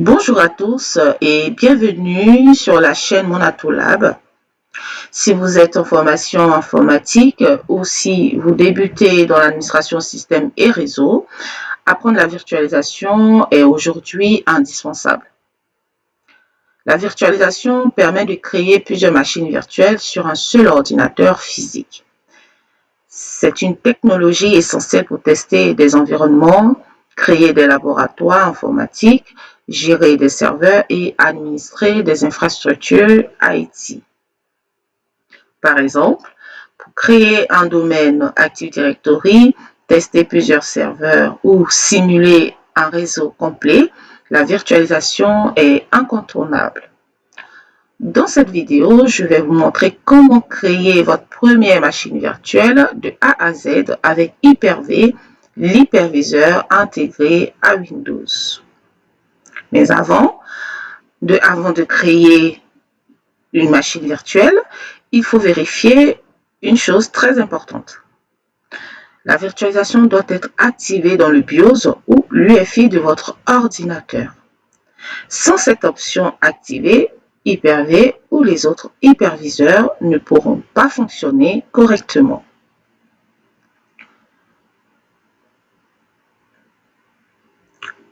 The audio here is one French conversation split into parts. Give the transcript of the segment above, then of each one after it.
Bonjour à tous et bienvenue sur la chaîne Monatolab. Si vous êtes en formation informatique ou si vous débutez dans l'administration système et réseau, apprendre la virtualisation est aujourd'hui indispensable. La virtualisation permet de créer plusieurs machines virtuelles sur un seul ordinateur physique. C'est une technologie essentielle pour tester des environnements, créer des laboratoires informatiques, gérer des serveurs et administrer des infrastructures IT. Par exemple, pour créer un domaine Active Directory, tester plusieurs serveurs ou simuler un réseau complet, la virtualisation est incontournable. Dans cette vidéo, je vais vous montrer comment créer votre première machine virtuelle de A à Z avec Hyper-V, l'hyperviseur intégré à Windows. Mais avant de créer une machine virtuelle, il faut vérifier une chose très importante. La virtualisation doit être activée dans le BIOS ou l'UEFI de votre ordinateur. Sans cette option activée, Hyper-V ou les autres hyperviseurs ne pourront pas fonctionner correctement.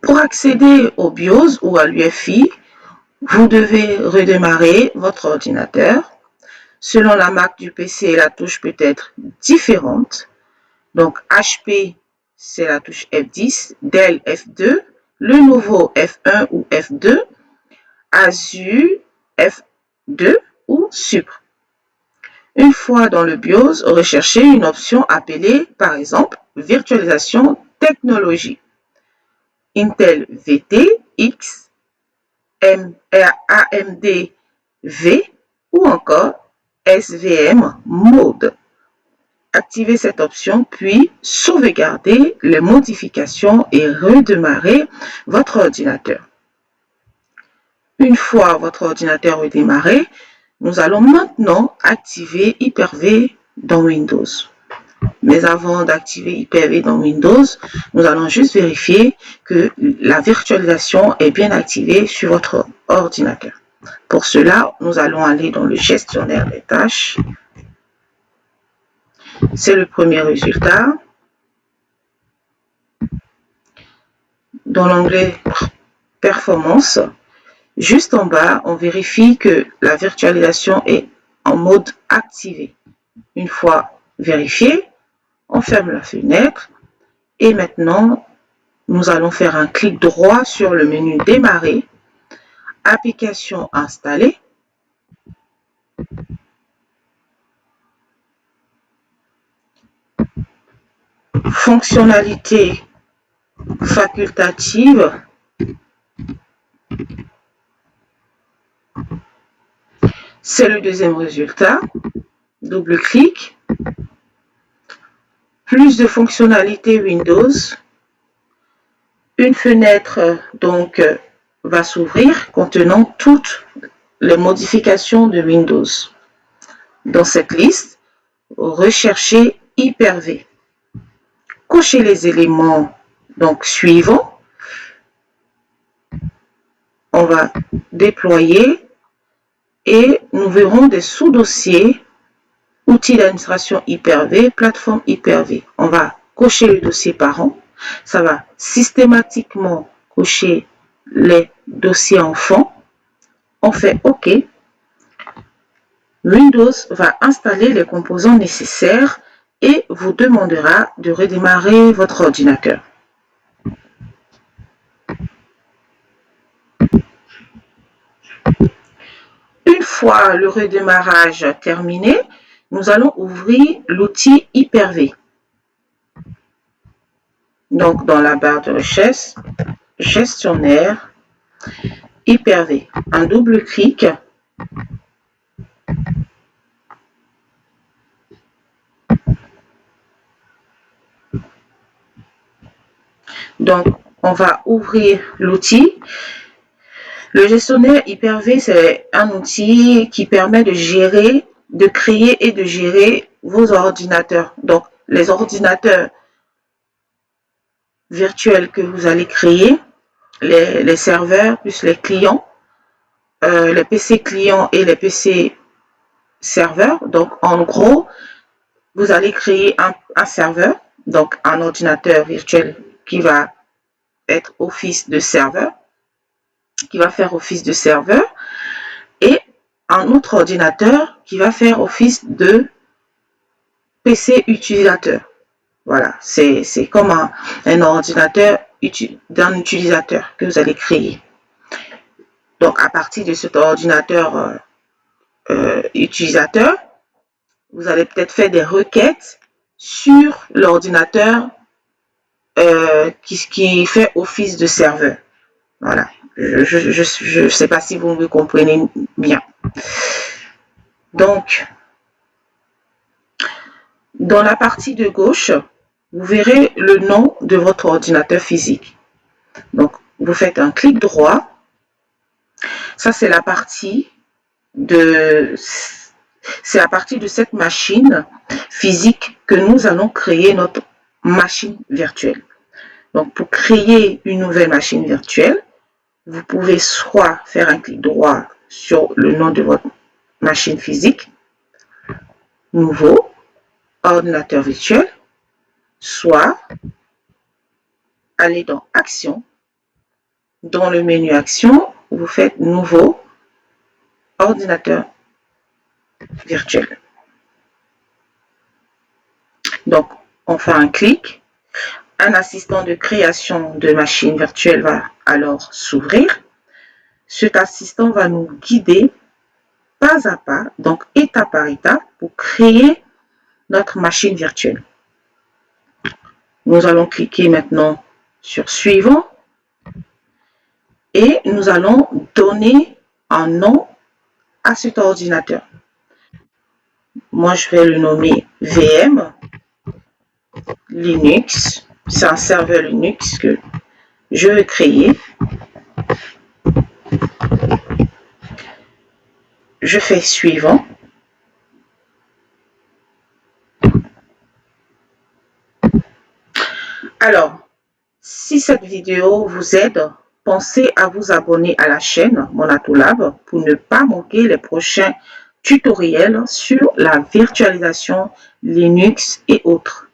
Pour accéder au BIOS ou à l'UEFI, vous devez redémarrer votre ordinateur. Selon la marque du PC, la touche peut être différente. Donc HP, c'est la touche F10, Dell F2, Lenovo F1 ou F2, Asus F2 ou Supr. Une fois dans le BIOS, recherchez une option appelée, par exemple, Virtualisation Technologie. Intel VT, X, AMD V ou encore SVM Mode. Activez cette option, puis sauvegardez les modifications et redémarrez votre ordinateur. Une fois votre ordinateur redémarré, nous allons maintenant activer Hyper-V dans Windows. Mais avant d'activer Hyper-V dans Windows, nous allons juste vérifier que la virtualisation est bien activée sur votre ordinateur. Pour cela, nous allons aller dans le gestionnaire des tâches. C'est le premier résultat. Dans l'onglet Performance, juste en bas, on vérifie que la virtualisation est en mode activé. Une fois vérifié, on ferme la fenêtre et maintenant, nous allons faire un clic droit sur le menu Démarrer, Application installée. Fonctionnalité facultative. C'est le deuxième résultat. Double-clic. Plus de fonctionnalités Windows. Une fenêtre donc va s'ouvrir contenant toutes les modifications de Windows. Dans cette liste, recherchez Hyper-V. Cochez les éléments donc suivants. On va déployer et nous verrons des sous-dossiers outils d'administration Hyper-V, plateforme Hyper-V. On va cocher le dossier parent. Ça va systématiquement cocher les dossiers enfants. On fait OK. Windows va installer les composants nécessaires et vous demandera de redémarrer votre ordinateur. Une fois le redémarrage terminé, nous allons ouvrir l'outil Hyper-V. Donc, dans la barre de recherche, gestionnaire, Hyper-V. Un double clic. Donc, on va ouvrir l'outil. Le gestionnaire Hyper-V, c'est un outil qui permet de gérer, de créer et de gérer vos ordinateurs. Donc, les ordinateurs virtuels que vous allez créer, les serveurs plus les clients, les PC clients et les PC serveurs. Donc, en gros, vous allez créer un serveur, donc un ordinateur virtuel qui va être office de serveur, qui va faire office de serveur, et un autre ordinateur qui va faire office de PC utilisateur. Voilà, c'est comme un ordinateur d'un utilisateur que vous allez créer. Donc, à partir de cet ordinateur utilisateur, vous allez peut-être faire des requêtes sur l'ordinateur qui fait office de serveur. Voilà, je ne sais pas si vous me comprenez bien. Donc, dans la partie de gauche, vous verrez le nom de votre ordinateur physique. Donc, vous faites un clic droit. Ça, c'est la partie de cette machine physique que nous allons créer notre machine virtuelle. Donc, pour créer une nouvelle machine virtuelle, vous pouvez soit faire un clic droit sur le nom de votre machine physique, nouveau, ordinateur virtuel, soit aller dans Action. Dans le menu Action, vous faites nouveau, ordinateur virtuel. Donc, on fait un clic. Un assistant de création de machine virtuelle va alors s'ouvrir. Cet assistant va nous guider pas à pas, donc étape par étape, pour créer notre machine virtuelle. Nous allons cliquer maintenant sur Suivant et nous allons donner un nom à cet ordinateur. Moi, je vais le nommer VM Linux. C'est un serveur Linux que je veux créer. Je fais Suivant. Alors, si cette vidéo vous aide, pensez à vous abonner à la chaîne Monatolab pour ne pas manquer les prochains tutoriels sur la virtualisation Linux et autres.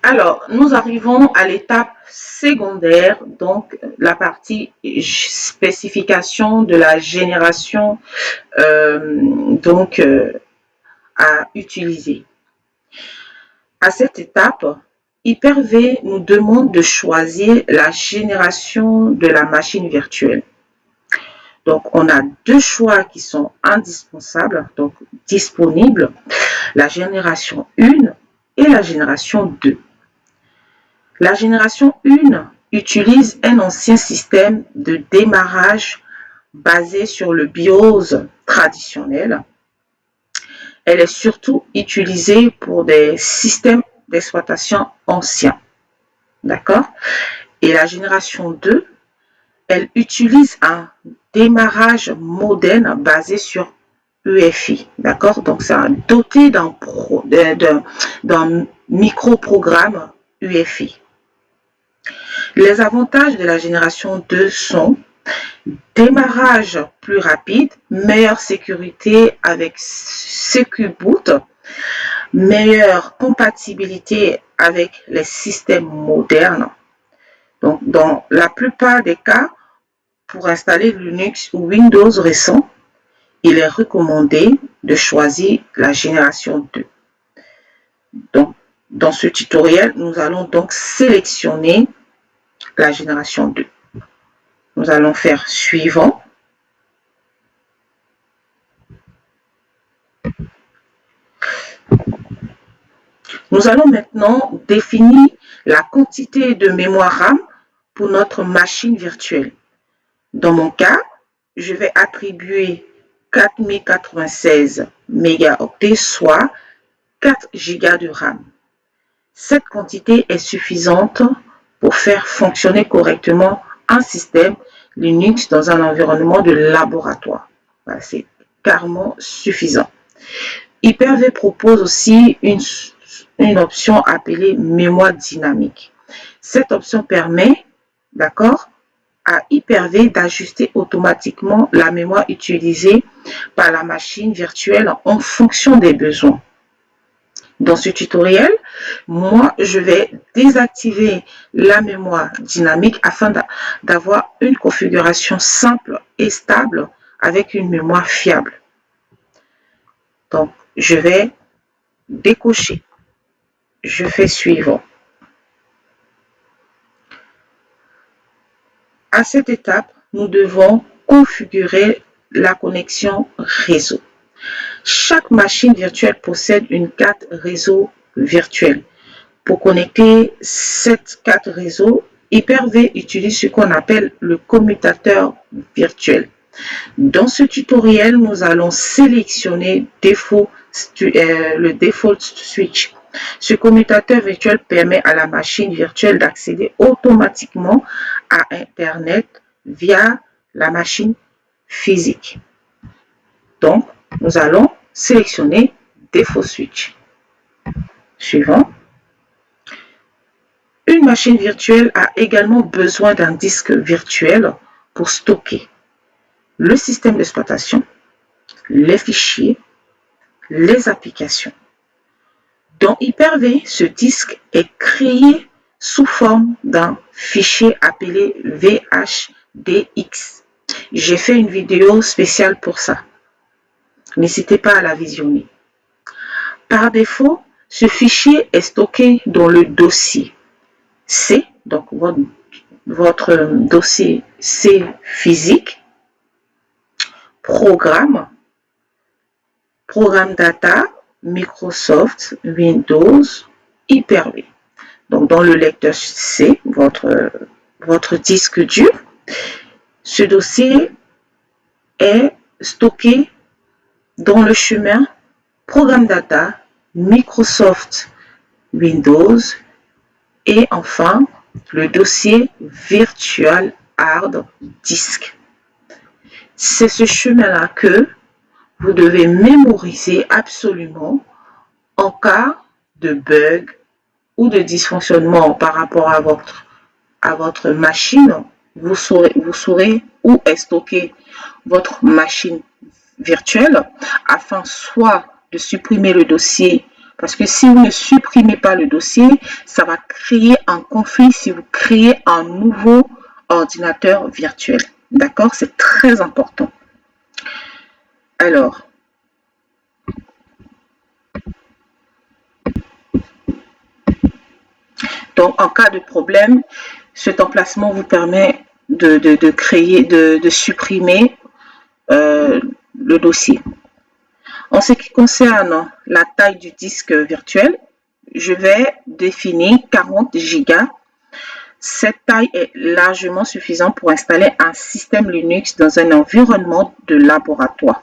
Alors, nous arrivons à l'étape secondaire, donc la partie spécification de la génération à utiliser. À cette étape, Hyper-V nous demande de choisir la génération de la machine virtuelle. Donc, on a deux choix qui sont indispensables, donc disponibles, la génération 1 et la génération 2. La génération 1 utilise un ancien système de démarrage basé sur le BIOS traditionnel. Elle est surtout utilisée pour des systèmes d'exploitation anciens. D'accord? Et la génération 2, elle utilise un démarrage moderne basé sur UEFI. D'accord? Donc, c'est doté d'un microprogramme UEFI. Les avantages de la génération 2 sont démarrage plus rapide, meilleure sécurité avec SecuBoot, meilleure compatibilité avec les systèmes modernes. Donc, dans la plupart des cas, pour installer Linux ou Windows récent, il est recommandé de choisir la génération 2. Donc, dans ce tutoriel, nous allons donc sélectionner la génération 2. Nous allons faire Suivant. Nous allons maintenant définir la quantité de mémoire RAM pour notre machine virtuelle. Dans mon cas, je vais attribuer 4096 mégaoctets, soit 4 Go de RAM. Cette quantité est suffisante pour faire fonctionner correctement un système Linux dans un environnement de laboratoire. Voilà, c'est carrément suffisant. Hyper-V propose aussi une option appelée mémoire dynamique. Cette option permet, d'accord, à Hyper-V d'ajuster automatiquement la mémoire utilisée par la machine virtuelle en fonction des besoins. Dans ce tutoriel, moi, je vais désactiver la mémoire dynamique afin d'avoir une configuration simple et stable avec une mémoire fiable. Donc, je vais décocher. Je fais suivant. À cette étape, nous devons configurer la connexion réseau. Chaque machine virtuelle possède une carte réseau virtuelle. Pour connecter cette carte réseau, Hyper-V utilise ce qu'on appelle le commutateur virtuel. Dans ce tutoriel, nous allons sélectionner le default switch. Ce commutateur virtuel permet à la machine virtuelle d'accéder automatiquement à Internet via la machine physique. Donc, nous allons sélectionner Default Switch. Suivant. Une machine virtuelle a également besoin d'un disque virtuel pour stocker le système d'exploitation, les fichiers, les applications. Dans Hyper-V, ce disque est créé sous forme d'un fichier appelé VHDX. J'ai fait une vidéo spéciale pour ça. N'hésitez pas à la visionner. Par défaut, ce fichier est stocké dans le dossier C, donc votre dossier C physique, programme data, Microsoft, Windows, Hyper-V. Donc dans le lecteur C, votre disque dur, ce dossier est stocké dans le chemin Programme Data, Microsoft, Windows et enfin le dossier Virtual Hard Disk. C'est ce chemin-là que vous devez mémoriser absolument en cas de bug ou de dysfonctionnement par rapport à votre machine. Vous saurez où est stocké votre machine virtuelle afin soit de supprimer le dossier, parce que si vous ne supprimez pas le dossier, ça va créer un conflit si vous créez un nouveau ordinateur virtuel. D'accord? C'est très important. Alors, donc en cas de problème, cet emplacement vous permet de supprimer le dossier. En ce qui concerne la taille du disque virtuel, je vais définir 40 Go. Cette taille est largement suffisante pour installer un système Linux dans un environnement de laboratoire.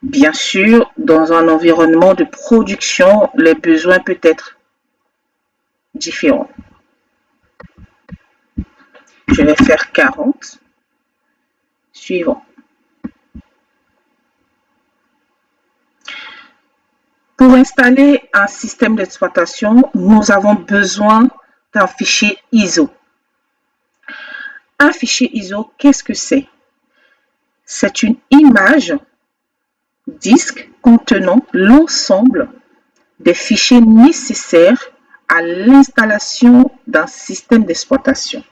Bien sûr, dans un environnement de production, les besoins peuvent être différents. Je vais faire 40. Suivant. Pour installer un système d'exploitation, nous avons besoin d'un fichier ISO. Un fichier ISO, qu'est-ce que c'est? C'est une image disque contenant l'ensemble des fichiers nécessaires à l'installation d'un système d'exploitation.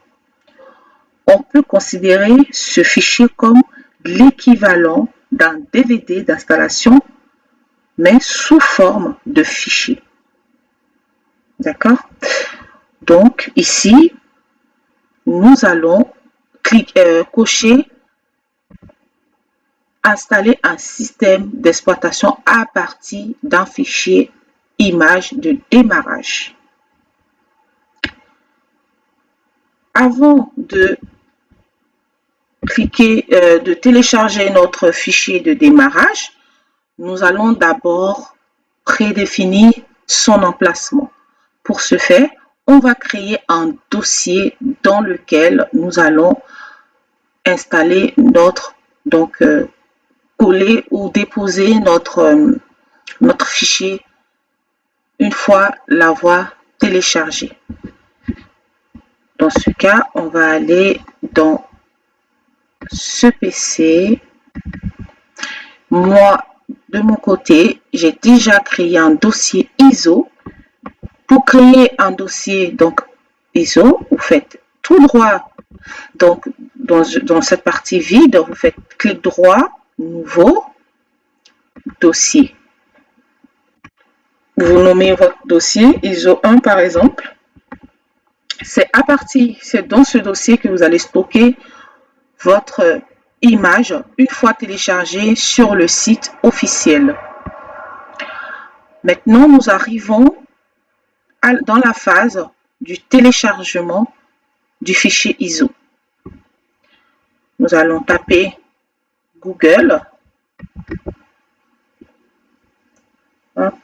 On peut considérer ce fichier comme l'équivalent d'un DVD d'installation, mais sous forme de fichier. D'accord? Donc, ici, nous allons cocher installer un système d'exploitation à partir d'un fichier image de démarrage. Avant de de télécharger notre fichier de démarrage, nous allons d'abord prédéfinir son emplacement. Pour ce faire, on va créer un dossier dans lequel nous allons installer notre coller ou déposer notre fichier une fois l'avoir téléchargé. Dans ce cas, on va aller dans ce PC. Moi, de mon côté, j'ai déjà créé un dossier ISO. Pour créer un dossier donc ISO, vous faites tout droit donc dans cette partie vide, vous faites clic droit, nouveau, dossier. Vous nommez votre dossier ISO 1 par exemple. C'est dans ce dossier que vous allez stocker votre image une fois téléchargée sur le site officiel. Maintenant, nous arrivons dans la phase du téléchargement du fichier ISO. Nous allons taper Google. Hop.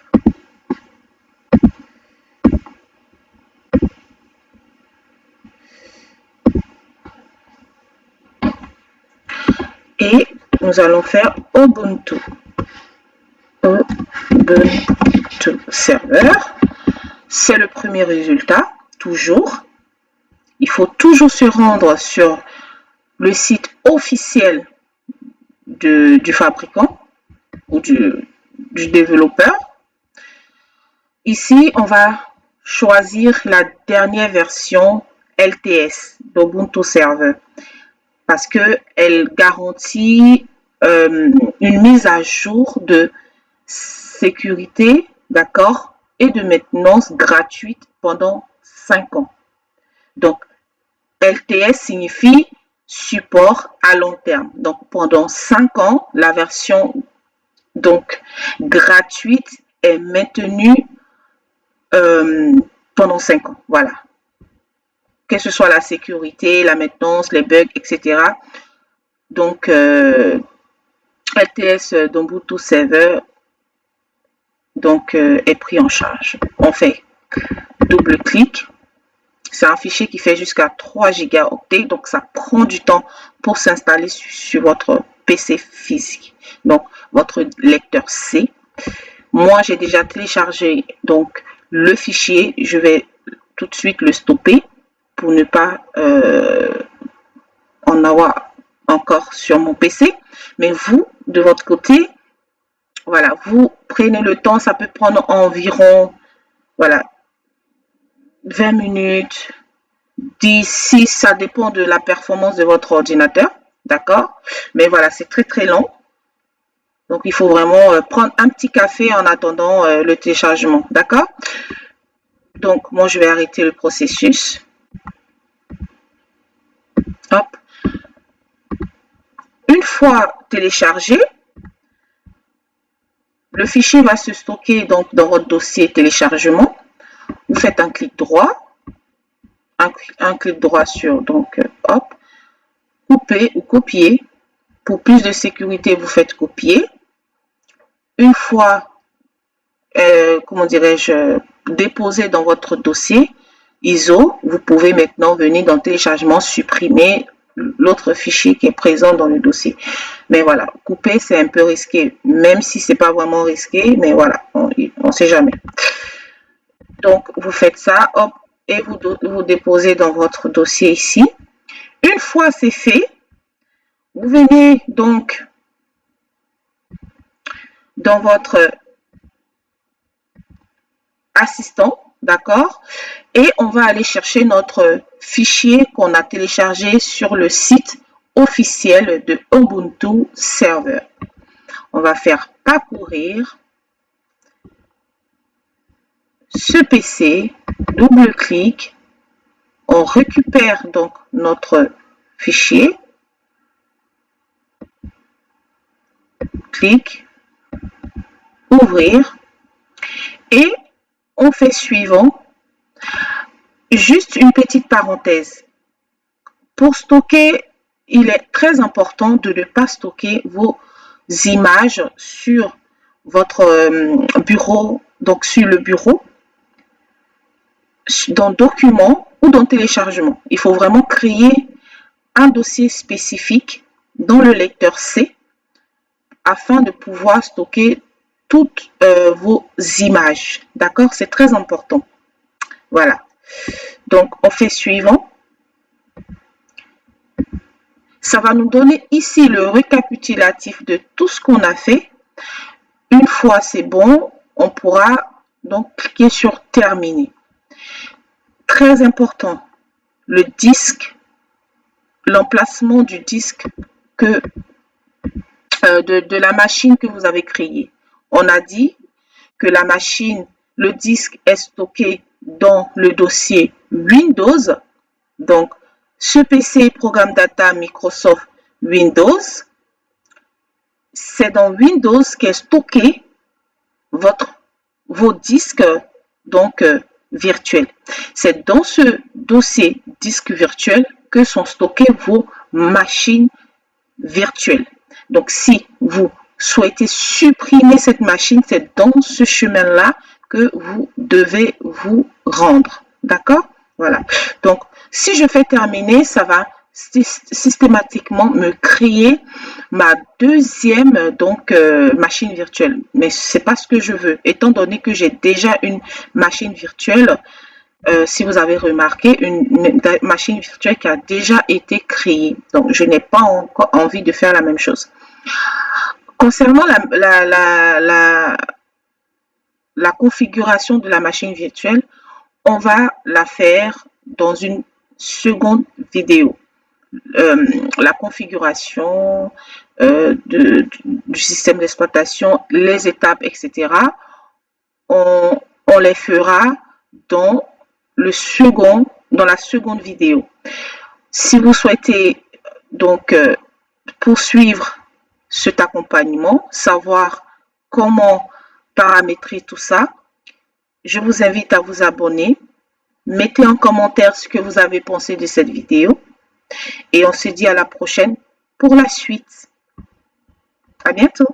Et nous allons faire Ubuntu. Ubuntu Server. C'est le premier résultat, toujours. Il faut toujours se rendre sur le site officiel du fabricant ou du développeur. Ici, on va choisir la dernière version LTS d'Ubuntu Server parce qu'elle garantit une mise à jour de sécurité, d'accord, et de maintenance gratuite pendant 5 ans. Donc, LTS signifie support à long terme. Donc, pendant 5 ans, la version donc gratuite est maintenue pendant 5 ans. Voilà. Que ce soit la sécurité, la maintenance, les bugs, etc. Donc, LTS d'Ubuntu Server donc, est pris en charge. On fait double clic. C'est un fichier qui fait jusqu'à 3 gigaoctets, donc ça prend du temps pour s'installer sur votre PC physique. Donc, votre lecteur C. Moi, j'ai déjà téléchargé donc le fichier. Je vais tout de suite le stopper pour ne pas en avoir encore sur mon PC. Mais vous, de votre côté, voilà, vous prenez le temps. Ça peut prendre environ, voilà, 20 minutes, 10, 6, ça dépend de la performance de votre ordinateur, d'accord? Mais voilà, c'est très très long. Donc, il faut vraiment prendre un petit café en attendant le téléchargement, d'accord? Donc, moi, je vais arrêter le processus. Hop. Une fois téléchargé, le fichier va se stocker donc dans votre dossier téléchargement. Vous faites un clic droit. Un clic droit sur, donc, hop, couper ou copier. Pour plus de sécurité, vous faites copier. Une fois, comment dirais-je, déposé dans votre dossier ISO, vous pouvez maintenant venir dans téléchargement, supprimer l'autre fichier qui est présent dans le dossier. Mais voilà, couper, c'est un peu risqué, même si c'est pas vraiment risqué, mais voilà, on ne sait jamais. Donc, vous faites ça, hop, et vous déposez dans votre dossier ici. Une fois c'est fait, vous venez donc dans votre assistant, d'accord, et on va aller chercher notre fichier qu'on a téléchargé sur le site officiel de Ubuntu Server. On va faire parcourir ce PC, double-clic, on récupère donc notre fichier, clic, ouvrir, et on fait suivant. Juste une petite parenthèse. Pour stocker, il est très important de ne pas stocker vos images sur votre bureau, donc sur le bureau, dans Documents ou dans Téléchargement. Il faut vraiment créer un dossier spécifique dans le lecteur C afin de pouvoir stocker toutes vos images. D'accord? C'est très important. Voilà. Donc, on fait suivant. Ça va nous donner ici le récapitulatif de tout ce qu'on a fait. Une fois c'est bon, on pourra donc cliquer sur terminer. Très important, le disque, l'emplacement du disque de la machine que vous avez créée. On a dit que la machine, le disque est stocké dans le dossier Windows. Donc, ce PC Programme Data Microsoft Windows, c'est dans Windows qu'est stocké vos disques donc virtuels. C'est dans ce dossier disque virtuel que sont stockées vos machines virtuelles. Donc, si vous souhaitez supprimer cette machine, c'est dans ce chemin-là que vous devez vous rendre. D'accord? Voilà. Donc, si je fais terminer, ça va systématiquement me créer ma deuxième donc machine virtuelle. Mais c'est pas ce que je veux. Étant donné que j'ai déjà une machine virtuelle, si vous avez remarqué, une machine virtuelle qui a déjà été créée. Donc, je n'ai pas encore envie de faire la même chose. Concernant la configuration de la machine virtuelle, on va la faire dans une seconde vidéo. La configuration du système d'exploitation, les étapes, etc. On les fera dans la seconde vidéo. Si vous souhaitez donc poursuivre cet accompagnement, savoir comment paramétrer tout ça, je vous invite à vous abonner. Mettez en commentaire ce que vous avez pensé de cette vidéo. Et on se dit à la prochaine pour la suite. À bientôt.